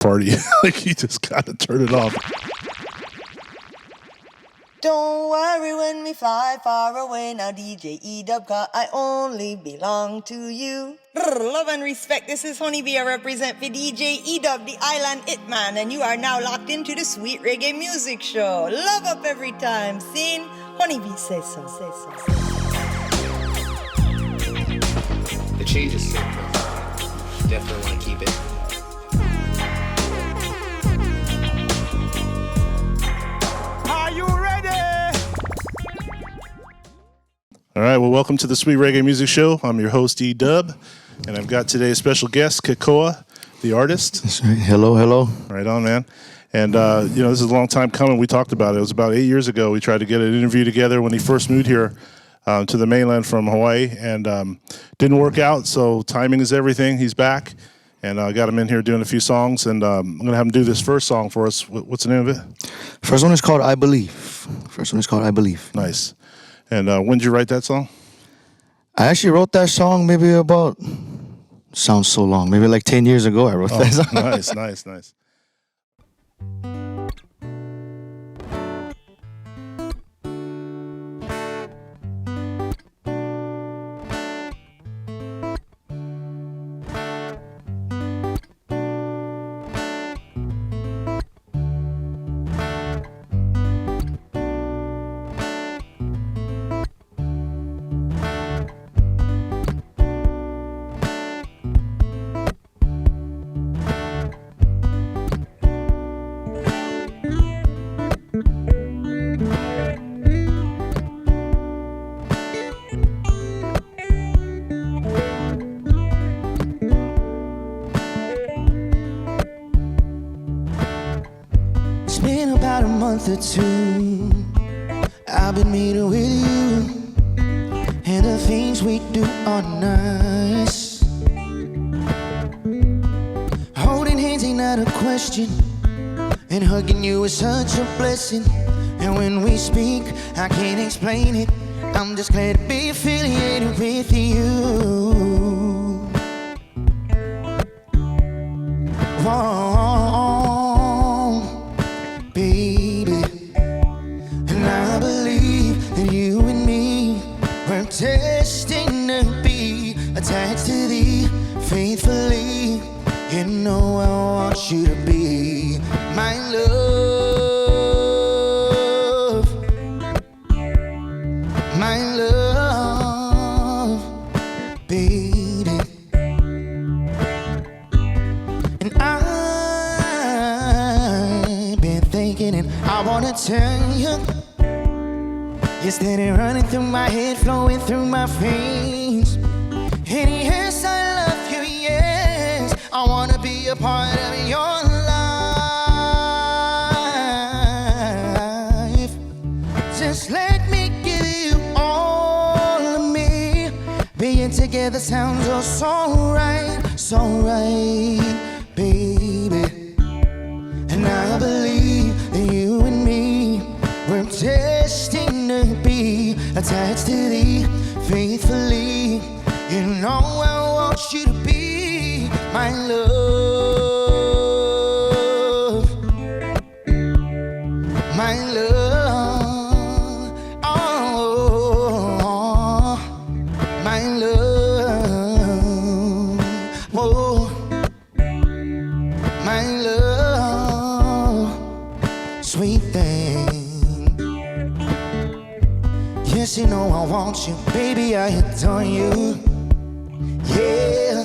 party. Like you just gotta turn it off. Don't worry when we fly far away. Now DJ E-Dub, 'cause I only belong to you. Love and respect, this is Honeybee. I represent for DJ E-Dub, the island Hitman, and you are now locked into the Sweet Reggae Music Show. Love up every time. Seen Honeybee says so, say so. The change is sick, though. Definitely want to keep it. Are you ready? All right, well, welcome to the Sweet Reggae Music Show. I'm your host, E-Dub, and I've got today's special guest, Kekoa, the artist. That's right. Hello, hello. Right on, man. And, this is a long time coming. We talked about it. It was about 8 years ago. We tried to get an interview together when he first moved here to the mainland from Hawaii, and didn't work out, so timing is everything. He's back, and I got him in here doing a few songs, and I'm going to have him do this first song for us. What's the name of it? First one is called I Believe. Nice. And when did you write that song? I actually wrote that song maybe about, sounds so long, maybe like 10 years ago I wrote that song. Nice. It's been about a month or two I've been meeting with you, and the things we do are nice. Holding hands ain't not a question, and hugging you is such a blessing. And when we speak, I can't explain it. I'm just glad to be affiliated with you. Whoa, baby. And I believe that you and me were destined to be attached to thee faithfully. You know I want you to be my love, my love, baby. And I've been thinking, and I wanna tell you, you're steady running through my head, flowing through my veins. And yes, I love you, yes, I wanna be a part of your life. Just let me give you all of me. Being together sounds oh so right, baby. And I believe that you and me were destined to be attached to thee faithfully. You know I want you to be my love, my love, oh, my love, oh, my love, sweet thing. Yes, you know I want you, baby, I adore you. Yeah,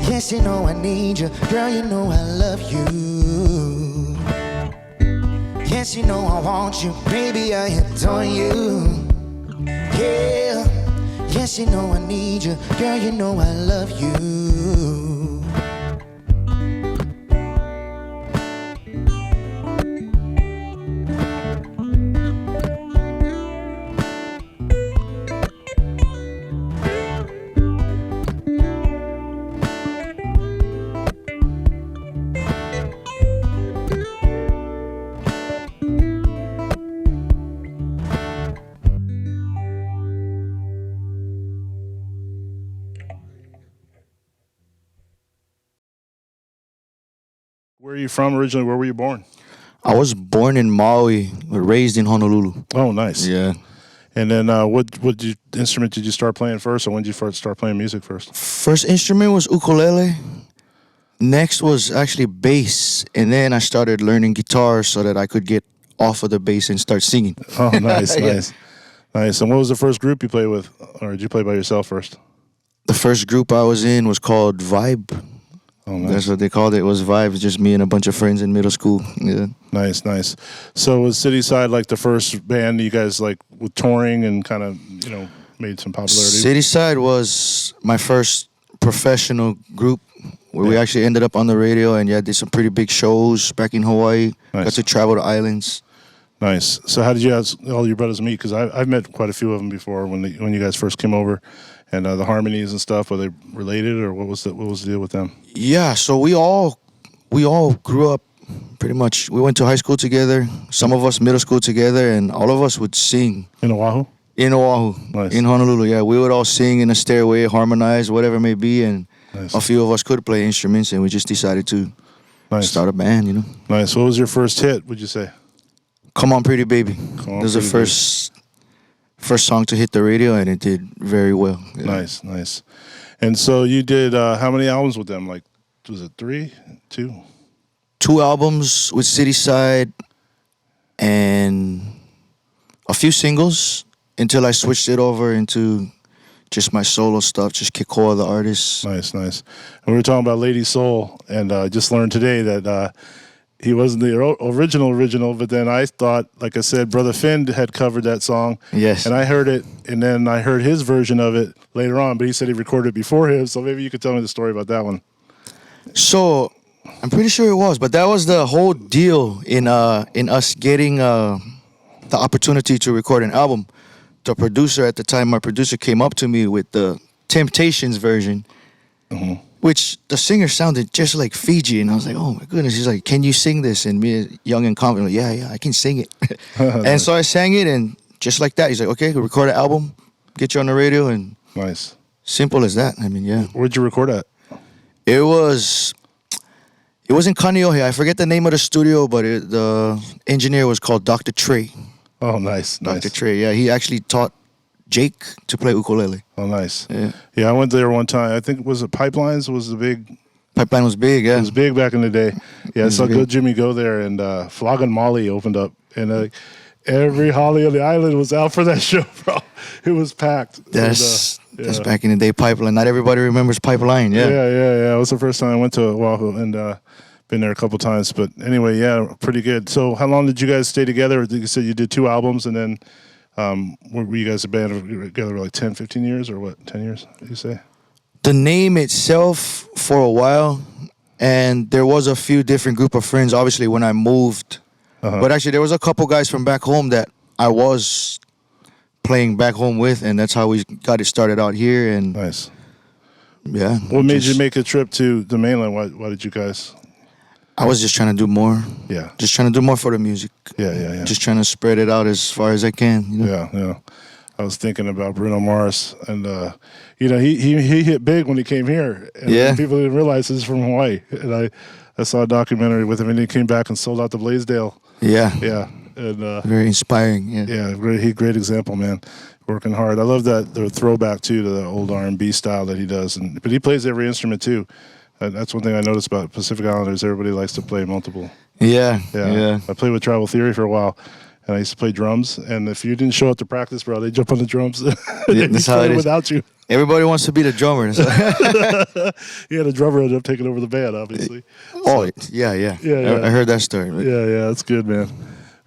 yes, you know I need you, girl, you know I love you. Yes, you know I want you, baby, I adore you. Yeah, yes, you know I need you, girl, you know I love you. you from originally? Where were you born? I was born in Maui, but raised in Honolulu. Oh, nice. Yeah. And then what instrument did you start playing first, or when did you first start playing music first? First instrument was ukulele. Next was actually bass, and then I started learning guitar so that I could get off of the bass and start singing. Oh, nice, Yeah. nice. And what was the first group you played with, or did you play by yourself first? The first group I was in was called Vibe. Oh, nice. That's what they called it. It was Vibe. It's just me and a bunch of friends in middle school. Yeah. Nice. So was Cityside like the first band you guys like with touring and kind of made some popularity? Cityside was my first professional group where we actually ended up on the radio and did some pretty big shows back in Hawaii. Nice. Got to travel to islands. Nice. So how did you guys, all your brothers meet? Because I've met quite a few of them before when you guys first came over, and the harmonies and stuff. Were they related, or what was the deal with them? Yeah, so we all grew up pretty much. We went to high school together. Some of us middle school together, and all of us would sing In Oahu? in Oahu, Nice. in Honolulu. Yeah, we would all sing in a stairway, harmonize, whatever it may be, and Nice. a few of us could play instruments, and we just decided to Nice. start a band. Nice. What was your first hit, would you say? Come On Pretty Baby. Come On, This was the Pretty first song to hit the radio, and it did very well. Yeah. Nice. And so you did how many albums with them? Like, was it 3, 2? 2 albums with Cityside and a few singles until I switched it over into just my solo stuff, just Kekoa the artist. Nice. And we were talking about Lady Soul, and I just learned today that he wasn't the original, but then I thought, like I said, Brother Finn had covered that song. Yes. And I heard it, and then I heard his version of it later on, but he said he recorded it before him, so maybe you could tell me the story about that one. So I'm pretty sure it was, but that was the whole deal in us getting the opportunity to record an album. The producer at the time, my producer, came up to me with the Temptations version, which the singer sounded just like Fiji, and I was like, oh my goodness. He's like, can you sing this? And me, young and confident, like, yeah, I can sing it. And so I sang it, and just like that, he's like, okay, we'll record an album, get you on the radio, and Nice. simple as that. I mean, yeah. Where'd you record at? It was in Kaneohe. I forget the name of the studio, but the engineer was called Dr. Trey. Oh, nice. Dr. Trey, yeah. He actually taught Jake to play ukulele. Oh, nice. Yeah. I went there one time. I think, was it Pipelines was the big... Pipeline was big, yeah. It was big back in the day. Yeah, I was saw big. Good Jimmy go there, and Flogging Molly opened up, and every Holly on the island was out for that show, bro. It was packed. That's yeah. back in the day, Pipeline. Not everybody remembers Pipeline, yeah. Yeah. It was the first time I went to Oahu, and been there a couple times. But anyway, yeah, pretty good. So how long did you guys stay together? You said you did 2 albums, and then were you guys a band together like 10, 15 years, or what, 10 years, did you say? The name itself for a while, and there was a few different group of friends, obviously, when I moved. But actually, there was a couple guys from back home that I was playing back home with, and that's how we got it started out here. And Nice. yeah. What made you make a trip to the mainland? Why did you guys? I was just trying to do more. Yeah. Just trying to do more for the music. Yeah. Just trying to spread it out as far as I can. You know? Yeah. I was thinking about Bruno Mars, and he hit big when he came here. And Yeah. people didn't realize he's from Hawaii. And I saw a documentary with him, and he came back and sold out the Blaisdell. Yeah. Yeah, and Very inspiring. Yeah. yeah, great example, man. Working hard. I love that the throwback too to the old R&B style that he does, but he plays every instrument too. That's one thing I noticed about Pacific Islanders. Everybody likes to play multiple. Yeah. I played with Tribal Theory for a while, and I used to play drums. And if you didn't show up to practice, bro, they jump on the drums. That's how it is. Without you. Everybody wants to be the drummer. So. Yeah, the drummer ended up taking over the band, obviously. Oh, yeah. Yeah. I heard that story. Yeah, that's good, man.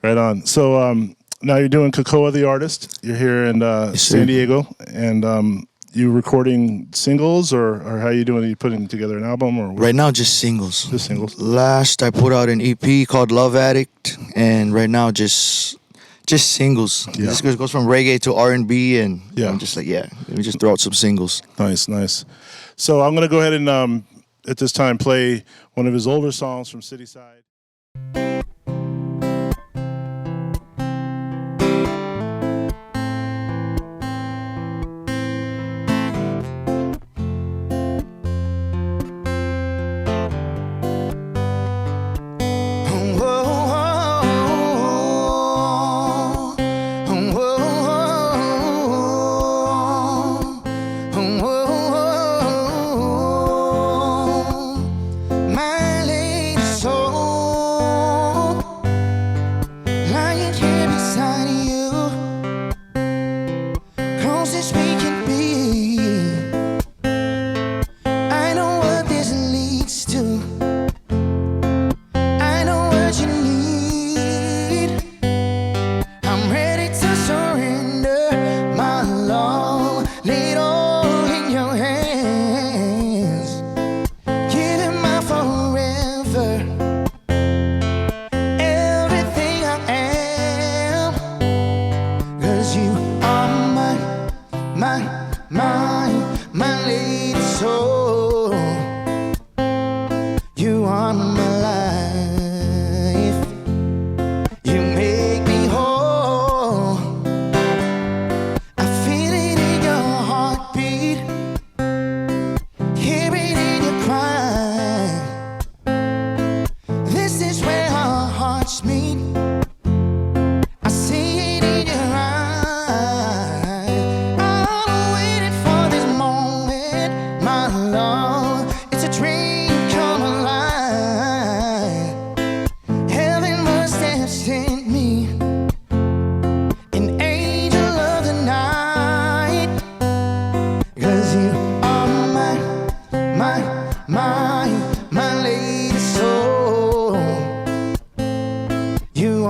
Right on. So now you're doing Kekoa the artist. You're here in San Diego, and you recording singles, or how you doing? Are you putting together an album, or Right now, just singles. Just singles. Last, I put out an EP called Love Addict, and right now, just singles. Yeah. This goes from reggae to R&B, and Yeah. I'm just like, let me just throw out some singles. Nice. So I'm gonna go ahead and at this time play one of his older songs from Cityside.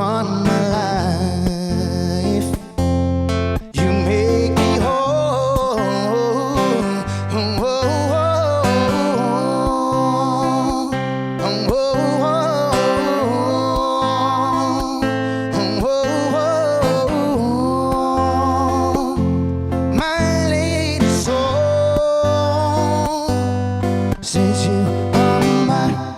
on my life. You make me whole. My lady soul, since you are mine.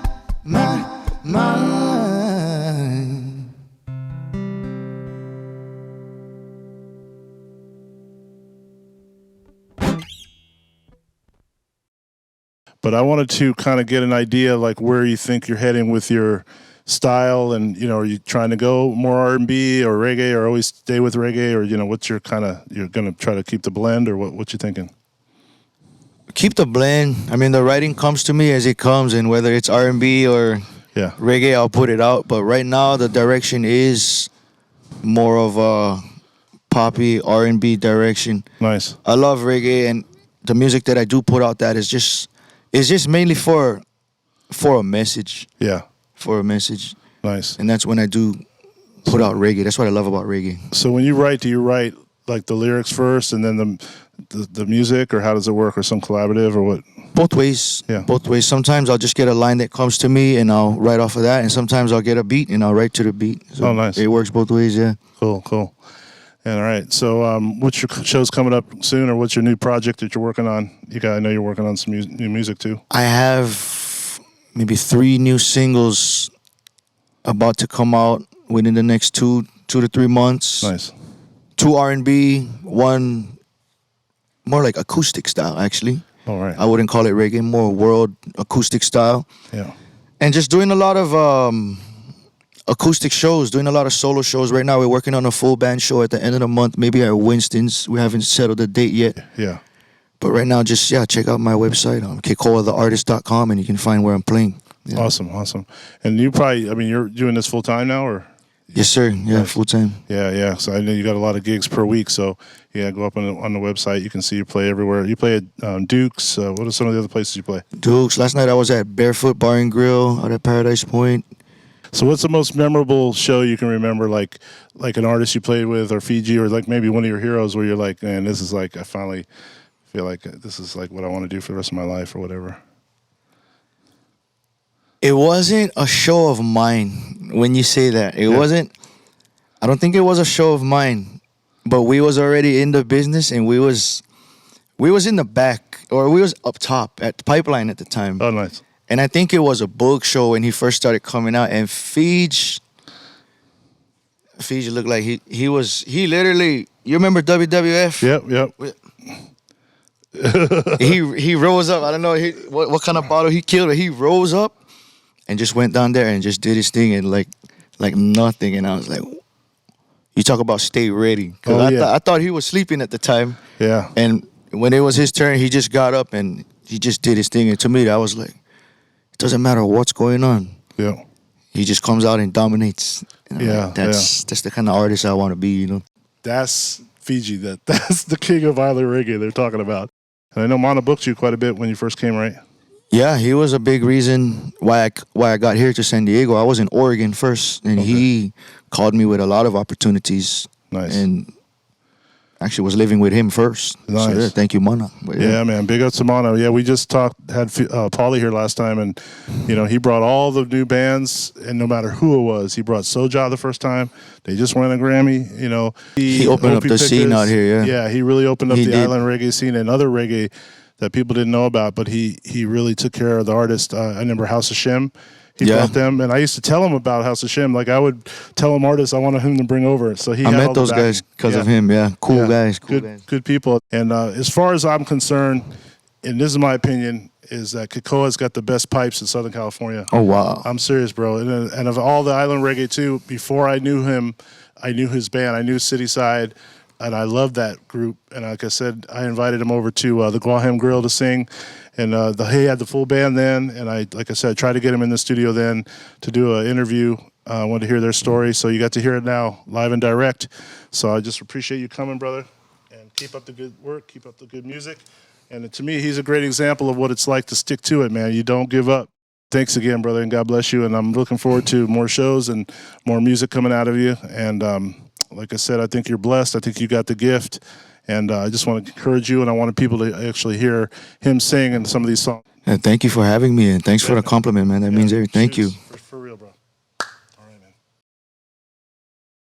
But I wanted to kind of get an idea like where you think you're heading with your style, and are you trying to go more R&B or reggae, or always stay with reggae, or what's your you're gonna try to keep the blend, or what you thinking? Keep the blend. I mean, the writing comes to me as it comes, and whether it's R&B or Yeah, reggae, I'll put it out. But right now, the direction is more of a poppy R&B direction. nice. I love reggae, and the music that I do put out that is just mainly for a message, Yeah, for a message, nice. and that's when I do put out reggae. That's what I love about reggae. So when you write, do you write like the lyrics first and then the music, or how does it work, or some collaborative, or what? Both ways. Yeah. Both ways. Sometimes I'll just get a line that comes to me and I'll write off of that, and sometimes I'll get a beat and I'll write to the beat. So Oh, nice. It works both ways. Yeah. Cool. And all right, so what's your shows coming up soon, or what's your new project that you're working on? I know you're working on some new music too. I have maybe 3 new singles about to come out within the next 2 to 3 months. Nice. 2 R&B, 1 more like acoustic style, actually. All right. I wouldn't call it reggae, more world acoustic style. Yeah. And just doing a lot of acoustic shows, doing a lot of solo shows. Right now we're working on a full band show at the end of the month, maybe at Winston's. We haven't settled the date yet. Yeah. But right now, just, check out my website, kekoatheartist.com, and you can find where I'm playing. Yeah. Awesome. And you probably, you're doing this full time now, or? Yes, sir. Yeah, Nice. full time. Yeah. So I know you got a lot of gigs per week. So yeah, go up on the website. You can see you play everywhere. You play at Duke's. What are some of the other places you play? Dukes. Last night I was at Barefoot Bar and Grill out at Paradise Point. So what's the most memorable show you can remember, like an artist you played with, or Fiji, or like maybe one of your heroes where you're like, man, this is like, I finally feel like this is like what I want to do for the rest of my life, or whatever? It wasn't a show of mine when you say that. It wasn't. I don't think it was a show of mine, but we was already in the business, and we was in the back, or we was up top at the Pipeline at the time. Oh, nice. And I think it was a book show when he first started coming out, and Fiji looked like he literally, you remember WWF? Yep. He rose up. I don't know what kind of bottle he killed, but he rose up and just went down there and just did his thing, and like nothing. And I was like, you talk about stay ready. Because I thought he was sleeping at the time. Yeah. And when it was his turn, he just got up and he just did his thing. And to me, that was like, it doesn't matter what's going on. Yeah. He just comes out and dominates. And I'm like, that's the kind of artist I want to be, That's Fiji. That's the king of island reggae they're talking about. And I know Mana booked you quite a bit when you first came, right? Yeah, he was a big reason why I got here to San Diego. I was in Oregon first, and he called me with a lot of opportunities. Nice. And actually was living with him first. Nice. So, thank you, Mana. But, Yeah, man. Big up to Mono. Yeah, we just had Paulie here last time, and he brought all the new bands, and no matter who it was, he brought Soja the first time. They just won a Grammy. He opened up the scene out here. Yeah, he really opened up He the did. island reggae scene and other reggae that people didn't know about. But he really took care of the artist. I remember House of Shem. He brought them, and I used to tell him about House of Shem. Like, I would tell him artists I wanted him to bring over. So I met those guys because of him. Yeah, cool guys. Good people. And as far as I'm concerned, and this is my opinion, is that Kekoa's got the best pipes in Southern California. Oh, wow. I'm serious, bro. And of all the island reggae too, before I knew him, I knew his band. I knew Cityside, and I loved that group. And like I said, I invited him over to the Guaham Grill to sing. And he had the full band then, and like I said, tried to get him in the studio then to do an interview. I wanted to hear their story, so you got to hear it now, live and direct. So I just appreciate you coming, brother, and keep up the good work, keep up the good music. And to me, he's a great example of what it's like to stick to it, man. You don't give up. Thanks again, brother, and God bless you. And I'm looking forward to more shows and more music coming out of you. And like I said, I think you're blessed. I think you got the gift. And I just want to encourage you, and I wanted people to actually hear him sing in some of these songs. Thank you for having me, and thanks for the compliment, man. That means everything. Thank you. For real, bro. All right, man.